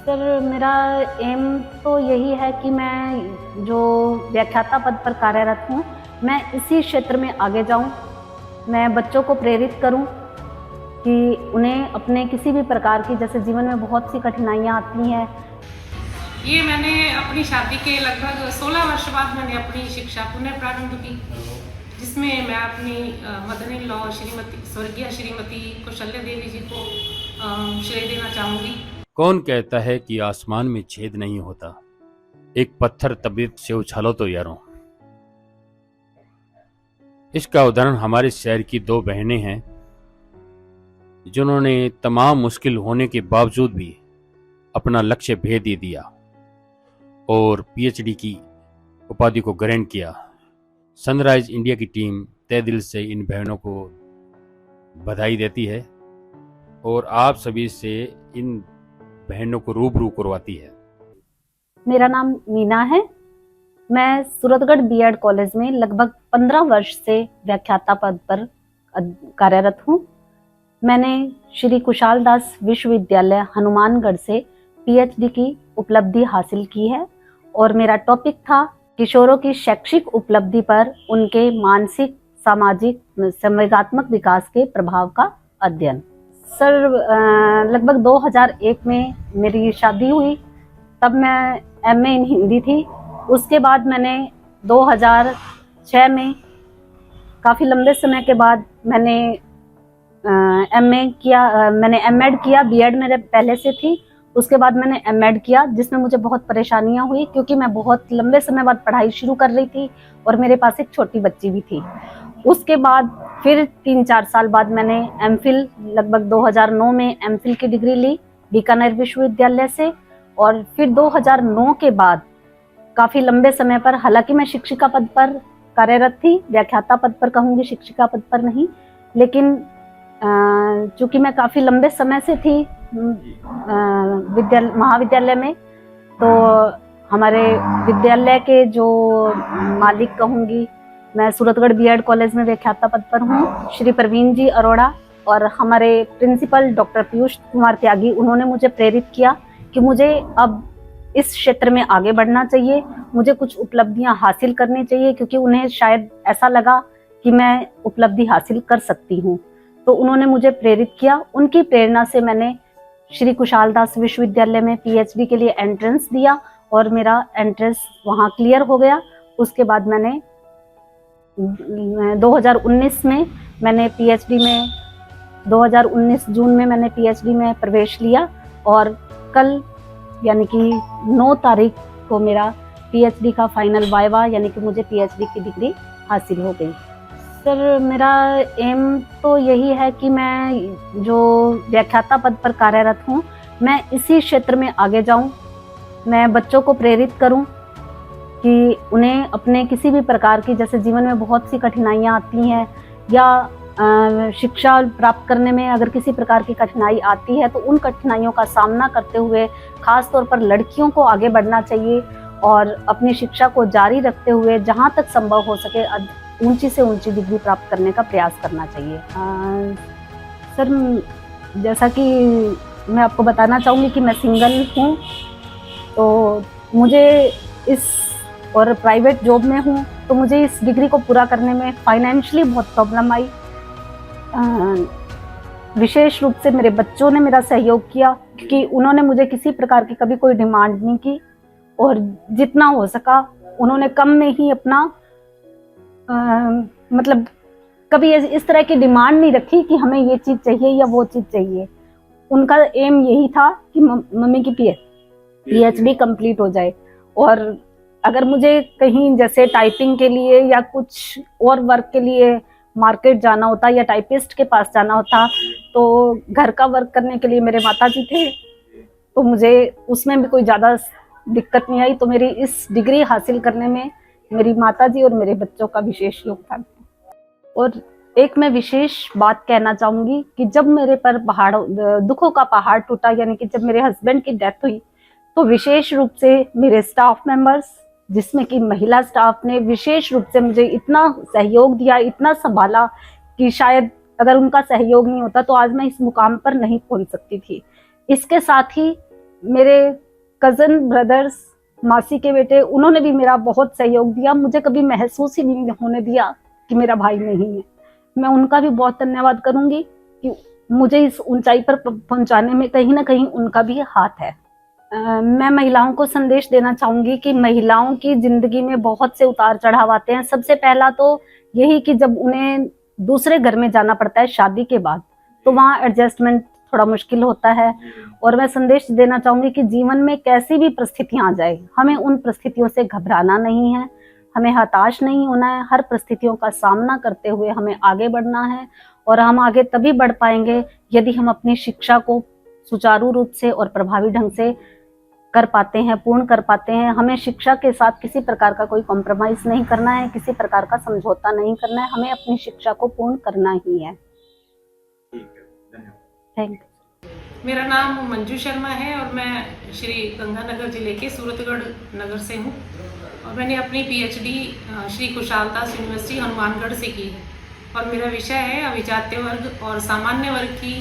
Sir मेरा M तो यही है कि मैं जो व्याख्याता पद पर कार्यरत हूँ, मैं इसी क्षेत्र में आगे जाऊँ। मैं बच्चों को प्रेरित करूँ कि उन्हें अपने किसी भी प्रकार की, जैसे जीवन में बहुत सी कठिनाइयाँ आती हैं। ये मैंने अपनी शादी के लगभग 16 वर्ष बाद मैंने अपनी शिक्षा पुनः प्रारंभ की, जिसमें मैं अपनी मदर इन लॉ स्वर्गीय श्रीमती कौशल्या देवी जी को श्रेय देना चाहूँगी। कौन कहता है कि आसमान में छेद नहीं होता, एक पत्थर तबीयत से उछालो तो यारों। इसका उदाहरण हमारे शहर की दो बहनें हैं जिन्होंने तमाम मुश्किल होने के बावजूद भी अपना लक्ष्य भेद दे दिया और पीएचडी की उपाधि को ग्रहण किया। सनराइज इंडिया की टीम तहे दिल से इन बहनों को बधाई देती है और आप सभी से इन बहनों को रूबरू करवाती है। मेरा नाम मीना है। मैं सूरतगढ़ बीएड कॉलेज में लगभग 15 वर्ष से व्याख्याता पद पर कार्यरत हूँ। मैंने श्री कुशाल दास विश्वविद्यालय हनुमानगढ़ से पीएचडी की उपलब्धि हासिल की है और मेरा टॉपिक था किशोरों की शैक्षिक उपलब्धि पर उनके मानसिक, सामाजिक, संवेगात्मक विकास के प्रभाव का अध्ययन। सर लगभग 2001 में मेरी शादी हुई, तब मैं एमए इन हिंदी थी। उसके बाद मैंने 2006 में काफ़ी लंबे समय के बाद मैंने एमए किया, मैंने एमएड किया। बीएड मेरे पहले से थी, उसके बाद मैंने एमएड किया, जिसमें मुझे बहुत परेशानियां हुई क्योंकि मैं बहुत लंबे समय बाद पढ़ाई शुरू कर रही थी और मेरे पास एक छोटी बच्ची भी थी। उसके बाद फिर 3-4 साल बाद मैंने एमफिल लगभग 2009 में एमफिल की डिग्री ली बीकानेर विश्वविद्यालय से। और फिर 2009 के बाद काफ़ी लंबे समय पर, हालांकि मैं शिक्षिका पद पर कार्यरत थी, व्याख्याता पद पर कहूँगी, शिक्षिका पद पर नहीं, लेकिन चूँकि मैं काफ़ी लंबे समय से थी महाविद्यालय में, तो हमारे विद्यालय के जो मालिक कहूँगी, मैं सूरतगढ़ बीएड कॉलेज में व्याख्याता पद पर हूँ, श्री प्रवीण जी अरोड़ा, और हमारे प्रिंसिपल डॉक्टर पीयूष कुमार त्यागी, उन्होंने मुझे प्रेरित किया कि मुझे अब इस क्षेत्र में आगे बढ़ना चाहिए, मुझे कुछ उपलब्धियां हासिल करनी चाहिए, क्योंकि उन्हें शायद ऐसा लगा कि मैं उपलब्धि हासिल कर सकती हूँ। तो उन्होंने मुझे प्रेरित किया। उनकी प्रेरणा से मैंने श्री कुशाल दास विश्वविद्यालय में पीएचडी के लिए एंट्रेंस दिया और मेरा एंट्रेंस वहाँ क्लियर हो गया। उसके बाद मैंने 2019 में मैंने पीएचडी में 2019 जून में मैंने पीएचडी में प्रवेश लिया और कल यानी कि 9 तारीख को मेरा पीएचडी का फाइनल वाइवा यानी कि मुझे पीएचडी की डिग्री हासिल हो गई। सर मेरा एम तो यही है कि मैं जो व्याख्याता पद पर कार्यरत हूँ, मैं इसी क्षेत्र में आगे जाऊँ। मैं बच्चों को प्रेरित करूँ कि उन्हें अपने किसी भी प्रकार की, जैसे जीवन में बहुत सी कठिनाइयाँ आती हैं या शिक्षा प्राप्त करने में अगर किसी प्रकार की कठिनाई आती है, तो उन कठिनाइयों का सामना करते हुए खास तौर पर लड़कियों को आगे बढ़ना चाहिए और अपनी शिक्षा को जारी रखते हुए जहाँ तक संभव हो सके ऊंची से ऊंची डिग्री प्राप्त करने का प्रयास करना चाहिए। सर जैसा कि मैं आपको बताना चाहूँगी कि मैं सिंगल हूँ, तो मुझे इस और प्राइवेट जॉब में हूँ, तो मुझे इस डिग्री को पूरा करने में फाइनेंशियली बहुत प्रॉब्लम आई। विशेष रूप से मेरे बच्चों ने मेरा सहयोग किया, क्योंकि उन्होंने मुझे किसी प्रकार की कभी कोई डिमांड नहीं की और जितना हो सका उन्होंने कम में ही अपना मतलब कभी इस तरह की डिमांड नहीं रखी कि हमें ये चीज़ चाहिए या वो चीज़ चाहिए। उनका एम यही था कि मम्मी की पीएचडी कंप्लीट हो जाए, और अगर मुझे कहीं जैसे टाइपिंग के लिए या कुछ और वर्क के लिए मार्केट जाना होता या टाइपिस्ट के पास जाना होता, तो घर का वर्क करने के लिए मेरे माताजी थे, तो मुझे उसमें भी कोई ज़्यादा दिक्कत नहीं आई। तो मेरी इस डिग्री हासिल करने में मेरी माताजी और मेरे बच्चों का विशेष योगदान है। और एक मैं विशेष बात कहना चाहूँगी कि जब मेरे पर दुखों का पहाड़ टूटा, यानी कि जब मेरे हस्बैंड की डेथ हुई, तो विशेष रूप से मेरे स्टाफ मेंबर्स, जिसमें कि महिला स्टाफ ने विशेष रूप से मुझे इतना सहयोग दिया, इतना संभाला कि शायद अगर उनका सहयोग नहीं होता तो आज मैं इस मुकाम पर नहीं पहुंच सकती थी। इसके साथ ही मेरे कज़न ब्रदर्स, मासी के बेटे, उन्होंने भी मेरा बहुत सहयोग दिया। मुझे कभी महसूस ही नहीं होने दिया कि मेरा भाई नहीं है। मैं उनका भी बहुत धन्यवाद करूंगी कि मुझे इस ऊंचाई पर पहुंचाने में कहीं ना कहीं उनका भी हाथ है। मैं महिलाओं को संदेश देना चाहूंगी कि महिलाओं की जिंदगी में बहुत से उतार चढ़ाव आते हैं। सबसे पहला तो यही कि जब उन्हें दूसरे घर में जाना पड़ता है शादी के बाद, तो वहाँ एडजस्टमेंट थोड़ा मुश्किल होता है। और मैं संदेश देना चाहूंगी कि जीवन में कैसी भी परिस्थितियां आ जाए, हमें उन परिस्थितियों से घबराना नहीं है, हमें हताश नहीं होना है। हर परिस्थितियों का सामना करते हुए हमें आगे बढ़ना है, और हम आगे तभी बढ़ पाएंगे यदि हम अपनी शिक्षा को सुचारू रूप से और प्रभावी ढंग से कर पाते हैं, पूर्ण कर पाते हैं। हमें शिक्षा के साथ किसी प्रकार का कोई कॉम्प्रोमाइज नहीं करना है, किसी प्रकार का समझौता नहीं करना है। हमें अपनी शिक्षा को पूर्ण करना ही है। Thank you. मेरा नाम मंजू शर्मा है और मैं श्री गंगानगर जिले के सूरतगढ़ नगर से हूँ और मैंने अपनी पीएचडी श्री कुशाल दास यूनिवर्सिटी हनुमानगढ़ से की है और मेरा विषय है अभिजात्य वर्ग और सामान्य वर्ग की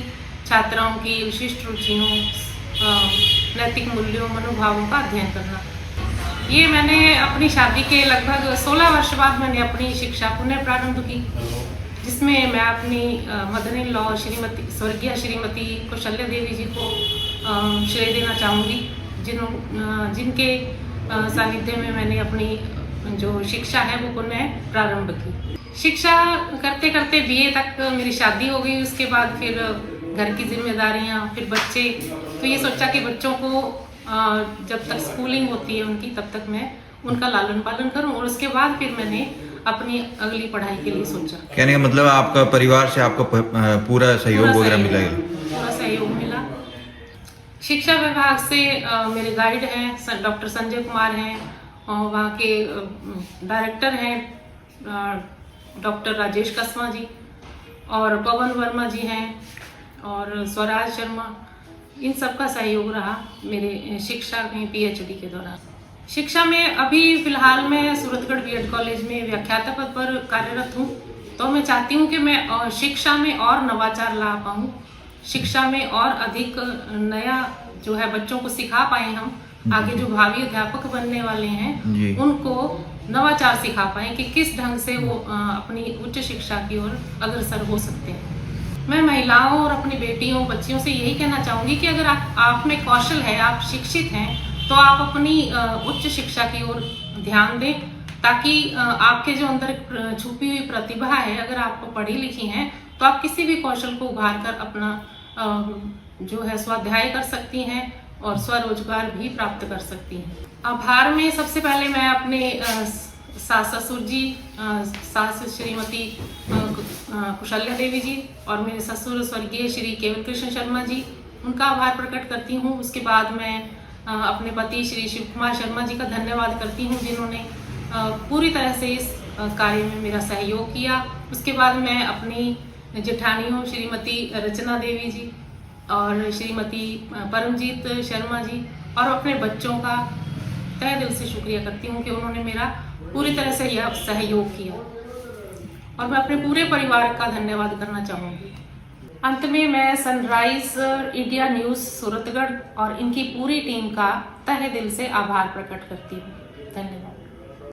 छात्राओं की विशिष्ट रुचियों, नैतिक मूल्यों, मनोभावों का अध्ययन करना। ये मैंने अपनी शादी के लगभग 16 वर्ष बाद मैंने अपनी शिक्षा पुनः प्रारंभ की, जिसमें मैं अपनी मदर इन लॉ श्रीमती स्वर्गीय श्रीमती कौशल्या देवी जी को श्रेय देना चाहूँगी, जिनके सानिध्य में मैंने अपनी जो शिक्षा है वो पुनः प्रारंभ की। शिक्षा करते करते बीए तक मेरी शादी हो गई। उसके बाद फिर घर की जिम्मेदारियां, फिर बच्चे, तो ये सोचा कि बच्चों को जब तक स्कूलिंग होती है उनकी, तब तक मैं उनका लालन पालन करूं और उसके बाद फिर मैंने अपनी अगली पढ़ाई के लिए सोचा। कहने का मतलब आपका परिवार से आपको पूरा सहयोग वगैरह मिला है? पूरा सहयोग मिला। शिक्षा विभाग से मेरे गाइड हैं डॉक्टर संजय कुमार हैं, और वहाँ के डायरेक्टर हैं डॉक्टर राजेश कसमा जी, और पवन वर्मा जी हैं, और स्वराज शर्मा। इन सब का सहयोग रहा मेरे शिक्षा में पीएचडी के दौरान। शिक्षा में अभी फिलहाल मैं सूरतगढ़ बीएड कॉलेज में व्याख्याता पद पर कार्यरत हूँ। तो मैं चाहती हूँ कि मैं शिक्षा में और नवाचार ला पाऊँ, शिक्षा में और अधिक नया जो है बच्चों को सिखा पाए। हम आगे जो भावी अध्यापक बनने वाले हैं उनको नवाचार सिखा पाए कि किस ढंग से वो अपनी उच्च शिक्षा की ओर अग्रसर हो सकते हैं। मैं महिलाओं और अपनी बेटियों, बच्चियों से यही कहना चाहूँगी कि अगर आप में कौशल है, आप शिक्षित हैं, तो आप अपनी उच्च शिक्षा की ओर ध्यान दें, ताकि आपके जो अंदर छुपी हुई प्रतिभा है, अगर आप पढ़ी लिखी हैं, तो आप किसी भी कौशल को उभार कर अपना जो है स्वाध्याय कर सकती हैं और स्वरोजगार भी प्राप्त कर सकती हैं। आभार में सबसे पहले मैं अपने सास ससुर जी, सास श्रीमती कौशल्या देवी जी और मेरे ससुर स्वर्गीय श्री केवल कृष्ण शर्मा जी, उनका आभार प्रकट करती हूँ। उसके बाद मैं अपने पति श्री शिव कुमार शर्मा जी का धन्यवाद करती हूँ, जिन्होंने पूरी तरह से इस कार्य में मेरा सहयोग किया। उसके बाद मैं अपनी जेठानियों श्रीमती रचना देवी जी और श्रीमती परमजीत शर्मा जी और अपने बच्चों का तहे दिल से शुक्रिया करती हूँ कि उन्होंने मेरा पूरी तरह से यह सहयोग किया, और मैं अपने पूरे परिवार का धन्यवाद करना चाहूँगी। अंत में मैं सनराइज इंडिया न्यूज़ सूरतगढ़ और इनकी पूरी टीम का तहे दिल से आभार प्रकट करती हूँ। धन्यवाद।